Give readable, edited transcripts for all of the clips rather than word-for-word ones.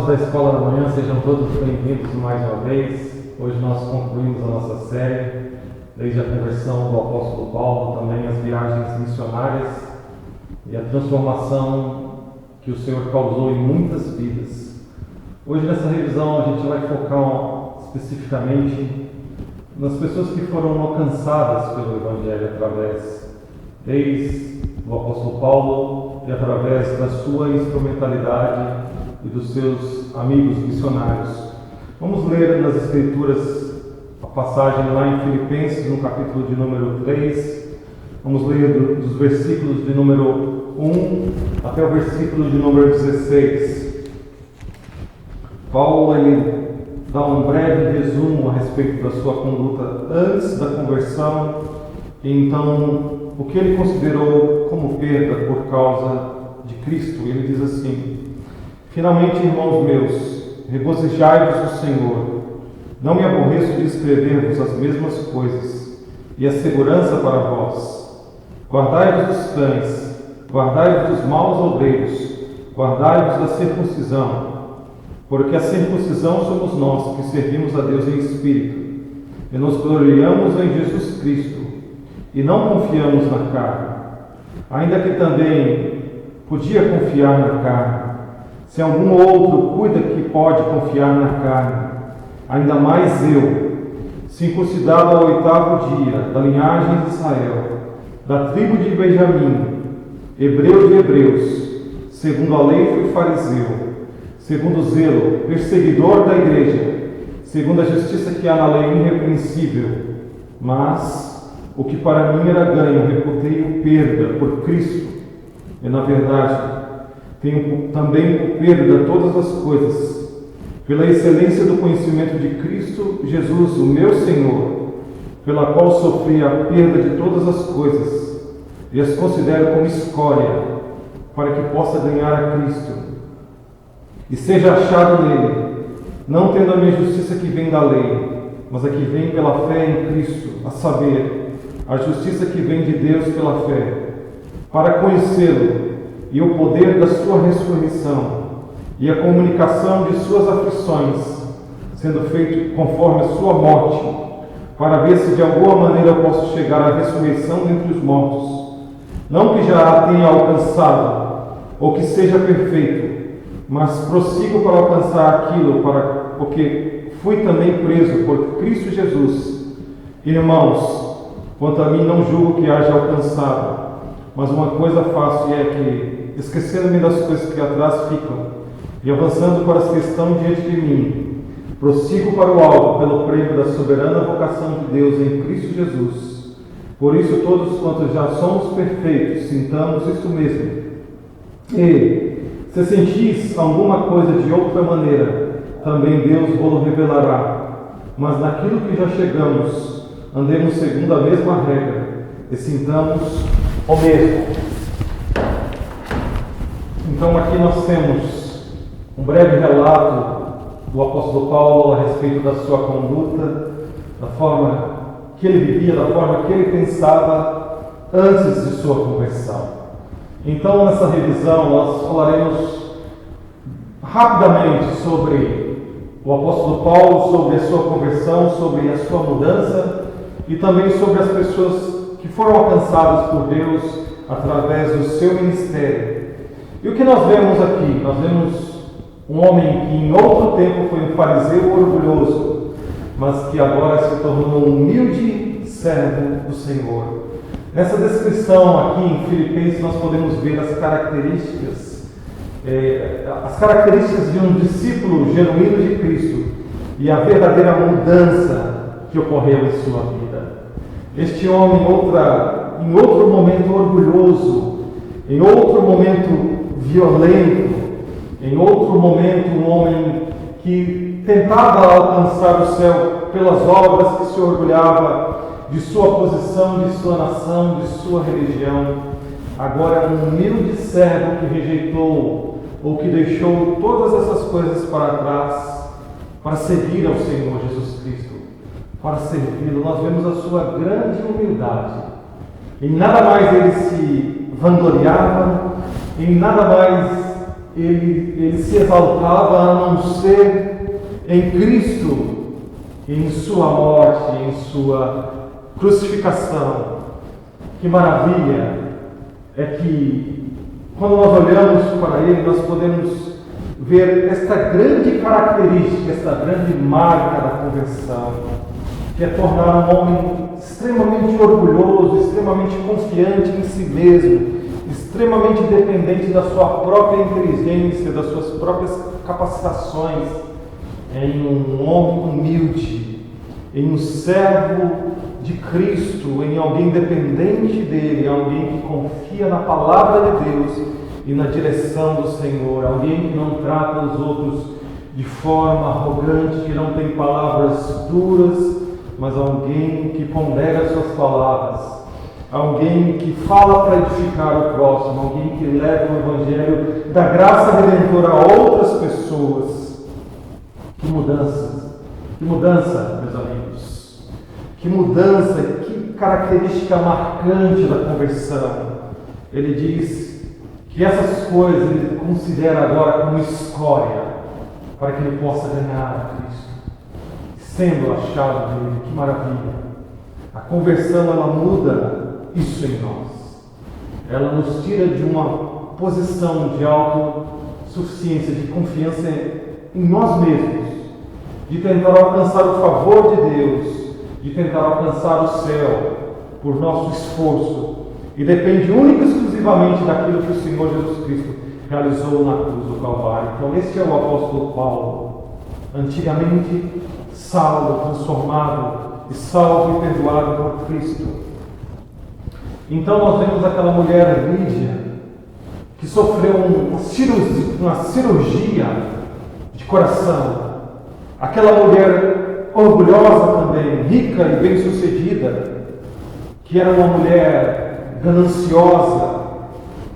da Escola da Manhã, sejam todos bem-vindos mais uma vez. Hoje nós concluímos a nossa série, desde a conversão do apóstolo Paulo, também as viagens missionárias e a transformação que o Senhor causou em muitas vidas. Hoje nessa revisão a gente vai focar especificamente nas pessoas que foram alcançadas pelo Evangelho desde o apóstolo Paulo e através da sua instrumentalidade e dos seus amigos missionários. Vamos ler nas Escrituras a passagem lá em Filipenses, no capítulo de número 3. Vamos ler dos versículos de número 1 até o versículo de número 16. Paulo ele dá um breve resumo a respeito da sua conduta antes da conversão e então o que ele considerou como perda por causa de Cristo. Ele diz assim: finalmente, irmãos meus, regozijai-vos no Senhor. Não me aborreço de escrever-vos as mesmas coisas, e a segurança para vós. Guardai-vos dos cães, guardai-vos dos maus obreiros, guardai-vos da circuncisão, porque a circuncisão somos nós que servimos a Deus em espírito, e nos gloriamos em Jesus Cristo, e não confiamos na carne, ainda que também podia confiar na carne. Se algum outro cuida que pode confiar na carne, ainda mais eu, circuncidado ao 8º dia, da linhagem de Israel, da tribo de Benjamim, hebreu de hebreus, segundo a lei fui fariseu, segundo o zelo, perseguidor da igreja, segundo a justiça que há na lei irrepreensível. Mas o que para mim era ganho, reputei-o perda por Cristo. E na verdade, tenho também por perda todas as coisas, pela excelência do conhecimento de Cristo Jesus, o meu Senhor, pela qual sofri a perda de todas as coisas, e as considero como escória, para que possa ganhar a Cristo, e seja achado nele, não tendo a minha justiça que vem da lei, mas a que vem pela fé em Cristo, a saber, a justiça que vem de Deus pela fé, para conhecê-lo, e o poder da sua ressurreição, e a comunicação de suas aflições, sendo feito conforme a sua morte, para ver se de alguma maneira eu posso chegar à ressurreição dentre os mortos. Não que já a tenha alcançado, ou que seja perfeito, mas prossigo para alcançar aquilo, porque fui também preso por Cristo Jesus. Irmãos, quanto a mim não julgo que haja alcançado, mas uma coisa faço, e é que, esquecendo-me das coisas que atrás ficam, e avançando para as que estão diante de mim, prossigo para o alto, pelo prêmio da soberana vocação de Deus em Cristo Jesus. Por isso, todos quantos já somos perfeitos, sintamos isto mesmo. E, se sentis alguma coisa de outra maneira, também Deus vos revelará. Mas naquilo que já chegamos, andemos segundo a mesma regra, e sintamos o mesmo. Então aqui nós temos um breve relato do apóstolo Paulo a respeito da sua conduta, da forma que ele vivia, da forma que ele pensava antes de sua conversão. Então nessa revisão nós falaremos rapidamente sobre o apóstolo Paulo, sobre a sua conversão, sobre a sua mudança e também sobre as pessoas que foram alcançadas por Deus através do seu ministério. E o que nós vemos aqui? Nós vemos um homem que em outro tempo foi um fariseu orgulhoso, mas que agora se tornou um humilde servo do Senhor. Nessa descrição aqui em Filipenses nós podemos ver as características de um discípulo genuíno de Cristo e a verdadeira mudança que ocorreu em sua vida. Este homem, em outro momento orgulhoso, em outro momento violento, em outro momento um homem que tentava alcançar o céu pelas obras, que se orgulhava de sua posição, de sua nação, de sua religião, agora é um humilde servo que rejeitou ou que deixou todas essas coisas para trás para seguir ao Senhor Jesus Cristo, para servi-lo. Nós vemos a sua grande humildade. Em nada mais ele se vangloriava, em nada mais ele se exaltava a não ser em Cristo, em sua morte, em sua crucificação. Que maravilha é que, quando nós olhamos para ele, nós podemos ver esta grande característica, esta grande marca da conversão, que é tornar um homem extremamente orgulhoso, extremamente confiante em si mesmo, extremamente dependente da sua própria inteligência, das suas próprias capacitações, em um homem humilde, em um servo de Cristo, em alguém dependente dele, alguém que confia na palavra de Deus e na direção do Senhor, alguém que não trata os outros de forma arrogante, que não tem palavras duras, mas alguém que pondera suas palavras, alguém que fala para edificar o próximo, alguém que leva o Evangelho da graça redentora a outras pessoas. Que mudança, meus amigos, que mudança, que característica marcante da conversão. Ele diz que essas coisas ele considera agora como escória, para que ele possa ganhar a Cristo, sendo achado dele. Que maravilha! A conversão, ela muda isso em nós. Ela nos tira de uma posição de autossuficiência, de confiança em nós mesmos, de tentar alcançar o favor de Deus, de tentar alcançar o céu por nosso esforço, e depende única e exclusivamente daquilo que o Senhor Jesus Cristo realizou na cruz do Calvário. Então esse é o apóstolo Paulo, antigamente Saulo, transformado e salvo e perdoado por Cristo. Então nós vemos aquela mulher Lídia, que sofreu uma cirurgia de coração. Aquela mulher orgulhosa também, rica e bem-sucedida, que era uma mulher gananciosa,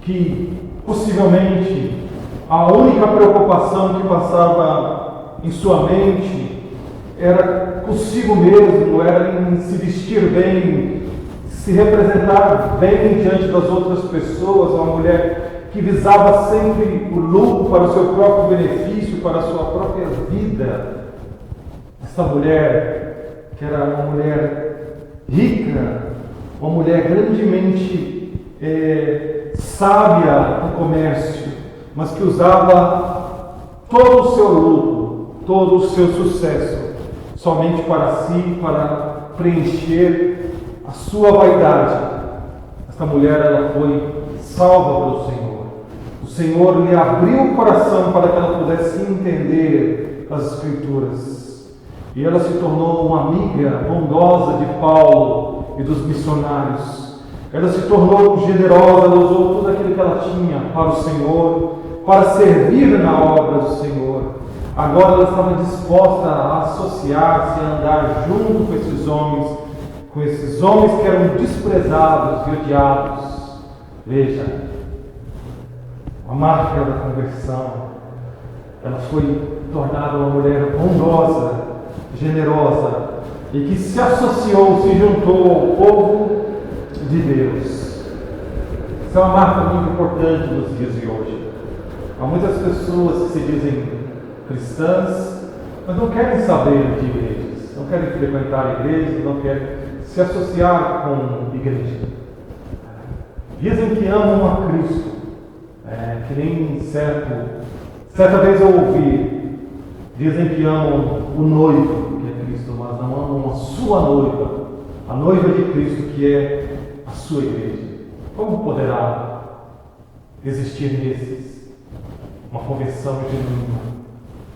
que possivelmente a única preocupação que passava em sua mente era consigo mesmo, era em se vestir bem, se representar bem diante das outras pessoas, uma mulher que visava sempre o lucro para o seu próprio benefício, para a sua própria vida. Essa mulher, que era uma mulher rica, uma mulher grandemente sábia no comércio, mas que usava todo o seu lucro, todo o seu sucesso, somente para si, para preencher a sua vaidade. Esta mulher, ela foi salva pelo Senhor. O Senhor lhe abriu o coração para que ela pudesse entender as Escrituras. E ela se tornou uma amiga bondosa de Paulo e dos missionários. Ela se tornou generosa, ela usou tudo aquilo que ela tinha para o Senhor, para servir na obra do Senhor. Agora ela estava disposta a associar-se, a andar junto com esses homens que eram desprezados e odiados. Veja, a marca da conversão. Ela foi tornada uma mulher bondosa, generosa, e que se associou, se juntou ao povo de Deus. Isso é uma marca muito importante nos dias de hoje. Há muitas pessoas que se dizem cristãs, mas não querem saber de igrejas, não querem frequentar igrejas, não querem se associar com igreja. Dizem que amam a Cristo, que nem certa vez eu ouvi, dizem que amam o noivo, que é Cristo, mas não amam a sua noiva, a noiva de Cristo, que é a sua igreja. Como poderá existir nesses uma conversão genuína?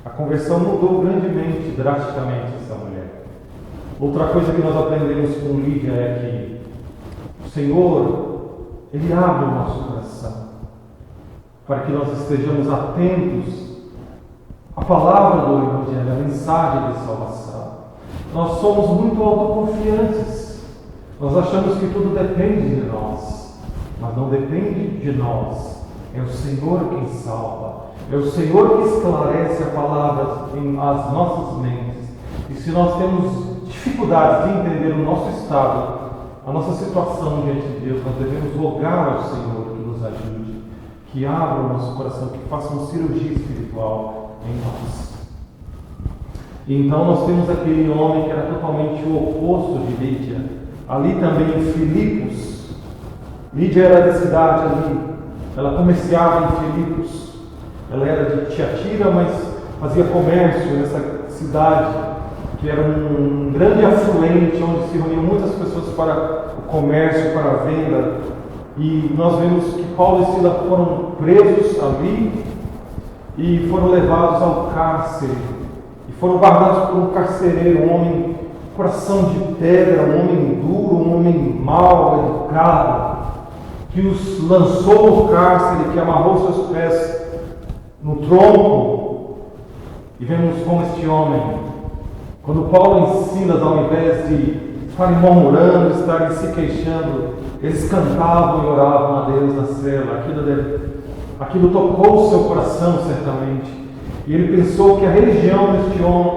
A conversão mudou grandemente, drasticamente essa mulher. Outra coisa que nós aprendemos com Lídia é que o Senhor, Ele abre o nosso coração para que nós estejamos atentos à palavra do Evangelho, à mensagem de salvação. Nós somos muito autoconfiantes. Nós achamos que tudo depende de nós, mas não depende de nós. É o Senhor quem salva. É o Senhor que esclarece a palavra em as nossas mentes. E se nós temos dificuldades de entender o nosso estado, a nossa situação diante de Deus, nós devemos rogar ao Senhor que nos ajude, que abra o nosso coração, que faça uma cirurgia espiritual em nós. E então nós temos aquele homem que era totalmente o oposto de Lídia. Ali também em Filipos. Lídia era da cidade ali. Ela comerciava em Filipos. Ela era de Tiatira, mas fazia comércio nessa cidade, que era um grande afluente, onde se reuniam muitas pessoas para o comércio, para a venda. E nós vemos que Paulo e Silas foram presos ali e foram levados ao cárcere. E foram guardados por um carcereiro, um homem coração de pedra, um homem duro, um homem mau, educado, que os lançou no cárcere, que amarrou seus pés no tronco. E vemos como este homem, quando Paulo e Silas, ao invés de estarem murmurando, estarem se queixando, eles cantavam e oravam a Deus na cela. Aquilo tocou o seu coração, certamente. E ele pensou que a religião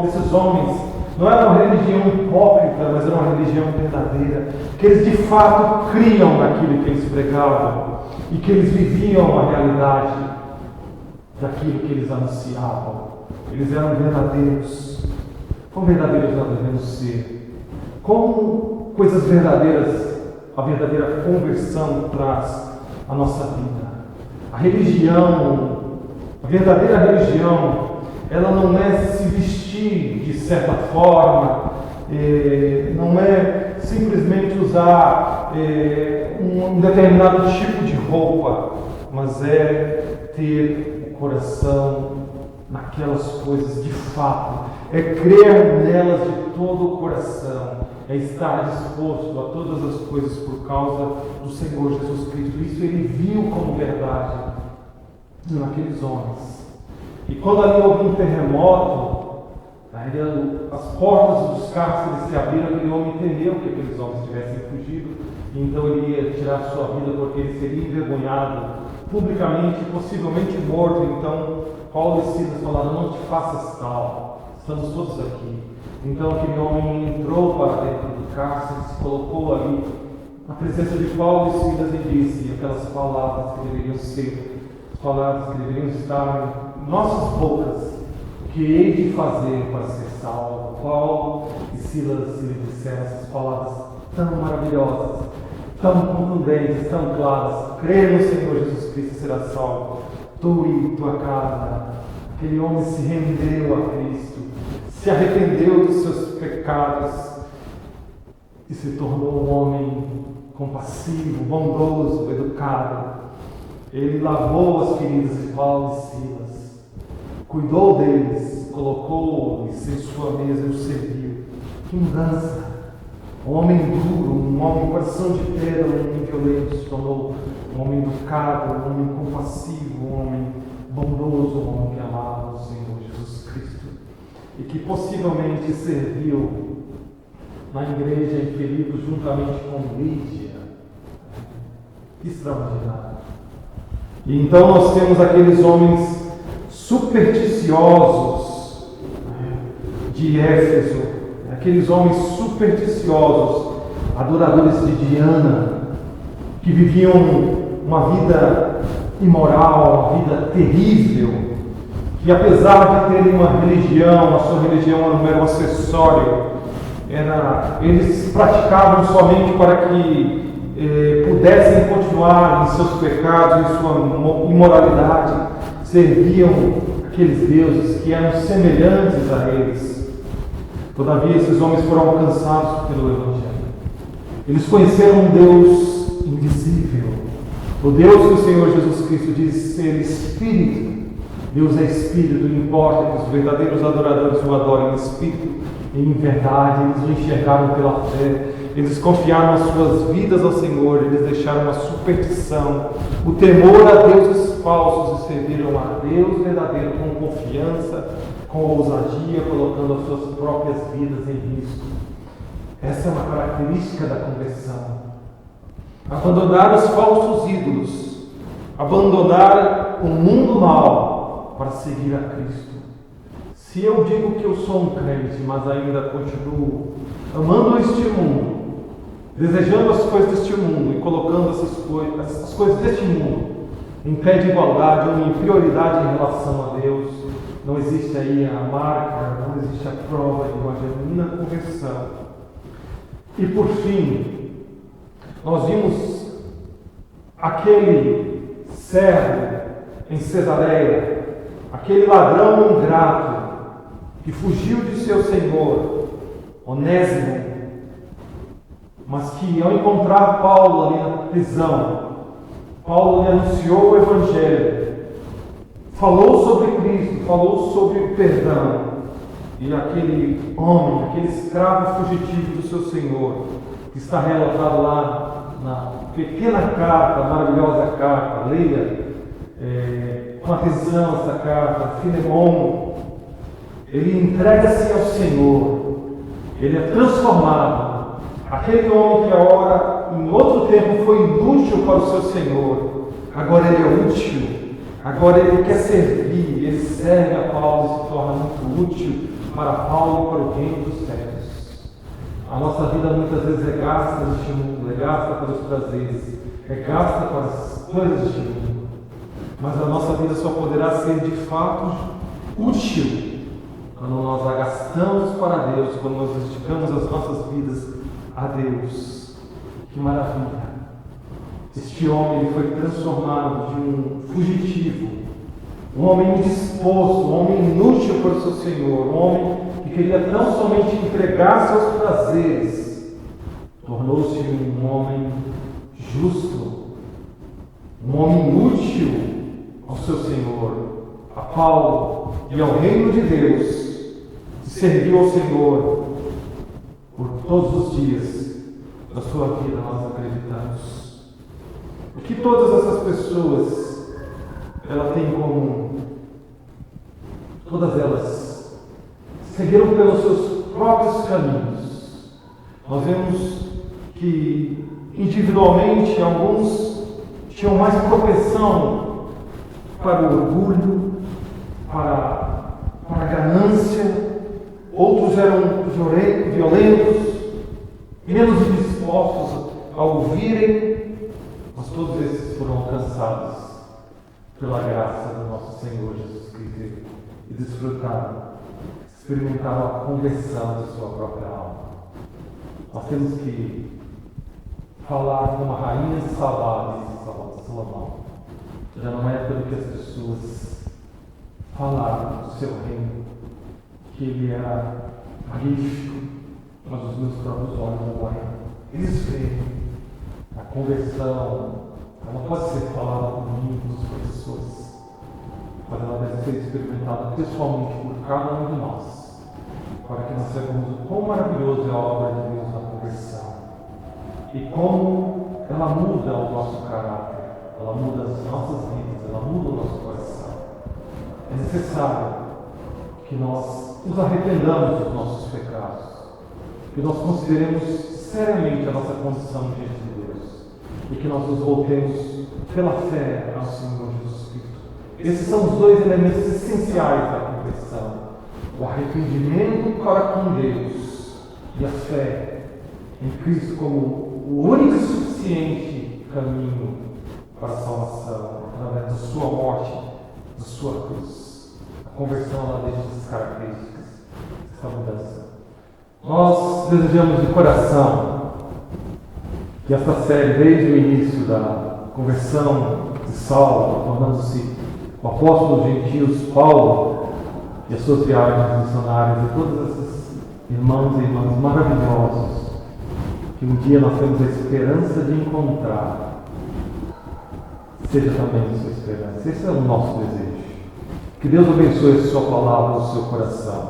desses homens não era uma religião hipócrita, mas era uma religião verdadeira. Que eles de fato criam naquilo que eles pregavam e que eles viviam a realidade daquilo que eles anunciavam. Eles eram verdadeiros. Quão verdadeiros nós devemos ser? Como coisas verdadeiras, a verdadeira conversão traz à nossa vida. A religião, a verdadeira religião, ela não é se vestir de certa forma, não é simplesmente usar um determinado tipo de roupa, mas é ter o coração naquelas coisas de fato, é crer nelas de todo o coração, é estar disposto a todas as coisas por causa do Senhor Jesus Cristo. Isso ele viu como verdade naqueles homens. E quando ali houve um terremoto, as portas dos cárceres se abriram, aquele homem entendeu que aqueles homens tivessem fugido, e então ele ia tirar sua vida porque ele seria envergonhado publicamente, possivelmente morto. Então Paulo e Silas falaram: não te faças tal, estamos todos aqui. Então aquele homem entrou para dentro do cárcere, se colocou ali na presença de Paulo e Silas e disse aquelas palavras que deveriam ser, as palavras que deveriam estar em nossas bocas: o que hei de fazer para ser salvo? Paulo e Silas lhe disseram essas palavras tão maravilhosas, tão contundentes, tão claras: crê no Senhor Jesus Cristo e será salvo, tu e tua casa. Aquele homem se rendeu a Cristo, se arrependeu dos seus pecados e se tornou um homem compassivo, bondoso, educado. Ele lavou as feridas de Paulo e Silas, cuidou deles, colocou-os em sua mesa e os serviu. Que mudança! Um homem duro, um homem coração de pedra, um homem violento, se tornou um homem educado, um homem compassivo, um homem bondoso, um homem que amava o Senhor Jesus Cristo e que possivelmente serviu na igreja em Filipos juntamente com Lídia. Extraordinário. E então nós temos aqueles homens supersticiosos de Éfeso, aqueles homens supersticiosos, adoradores de Diana, que viviam uma vida imoral, uma vida terrível, que apesar de terem uma religião, a sua religião era um mero acessório, eles praticavam somente para que pudessem continuar em seus pecados, em sua imoralidade, serviam aqueles deuses que eram semelhantes a eles. Todavia, esses homens foram alcançados pelo Evangelho. Eles conheceram um Deus invisível, o Deus que o Senhor Jesus Cristo diz ser Espírito. Deus é Espírito, não importa que os verdadeiros adoradores o adorem em Espírito e em verdade. Eles o enxergaram pela fé, eles confiaram as suas vidas ao Senhor, eles deixaram a superstição, o temor a deuses falsos e serviram a Deus verdadeiro com confiança, com ousadia, colocando as suas próprias vidas em risco. Essa é uma característica da conversão. Abandonar os falsos ídolos, abandonar o mundo mau para seguir a Cristo. Se eu digo que eu sou um crente, mas ainda continuo amando este mundo, desejando as coisas deste mundo e colocando as coisas deste mundo em pé de igualdade ou em prioridade em relação a Deus. Não existe aí a marca, não existe a prova de uma genuína conversão. E por fim, nós vimos aquele servo em Cesareia, aquele ladrão ingrato que fugiu de seu senhor, Onésimo, mas que ao encontrar Paulo ali na prisão, Paulo lhe anunciou o Evangelho, falou sobre Cristo, falou sobre o perdão. E aquele homem, aquele escravo fugitivo do seu senhor, que está relatado lá na pequena carta, maravilhosa carta, leia com atenção essa carta, Filemon, ele entrega-se ao Senhor, ele é transformado. Aquele homem que agora, em outro tempo, foi inútil para o seu Senhor, agora ele é útil, agora ele quer servir, ele serve a Paulo e se torna muito útil para Paulo e para o reino dos céus. A nossa vida muitas vezes é gasta neste mundo, é gasta para os prazeres, é gasta para as coisas deste mundo, mas a nossa vida só poderá ser de fato útil quando nós a gastamos para Deus, quando nós dedicamos as nossas vidas a Deus. Que maravilha! Este homem ele foi transformado de um fugitivo, um homem indisposto, um homem inútil para o seu Senhor, um homem que queria tão somente entregar seus prazeres, tornou-se um homem justo, um homem útil ao seu Senhor, a Paulo e ao reino de Deus, que serviu ao Senhor por todos os dias da sua vida, nós acreditamos. O que todas essas pessoas elas têm em comum? Todas elas seguiram pelos seus próprios caminhos. Nós vemos que individualmente alguns tinham mais propensão para o orgulho, para a ganância, outros eram violentos, menos dispostos a ouvirem, mas todos esses foram alcançados pela graça do nosso Senhor Jesus Cristo e experimentaram a conversão de sua própria alma. Nós temos que falar como a rainha de Sabá, disse Salomão. Já não é época que as pessoas falaram do seu reino, que ele era magnífico, mas os meus próprios olhos agora eles veem a conversão. Ela pode ser falada por mim, por professores, mas ela deve ser experimentada pessoalmente por cada um de nós, para que nós saibamos o quão maravilhosa é a obra de Deus na conversão e como ela muda o nosso caráter, ela muda as nossas vidas, ela muda o nosso coração. É necessário que nós nos arrependamos dos nossos pecados, que nós consideremos seriamente a nossa condição diante de Deus e que nós nos voltemos pela fé ao Senhor Jesus Cristo. Esses são os dois elementos essenciais da conversão: o arrependimento para com Deus e a fé em Cristo como o único e suficiente caminho para a salvação, através da sua morte, da sua cruz. A conversão ela deixa essas características, essa mudança. Nós desejamos de coração que esta série, desde o início da conversão de Saulo, tornando-se o apóstolo dos gentios Paulo, e as suas viagens missionárias, e todos esses irmãos e irmãs maravilhosos, que um dia nós temos a esperança de encontrar, seja também a sua esperança. Esse é o nosso desejo. Que Deus abençoe a sua palavra no seu coração.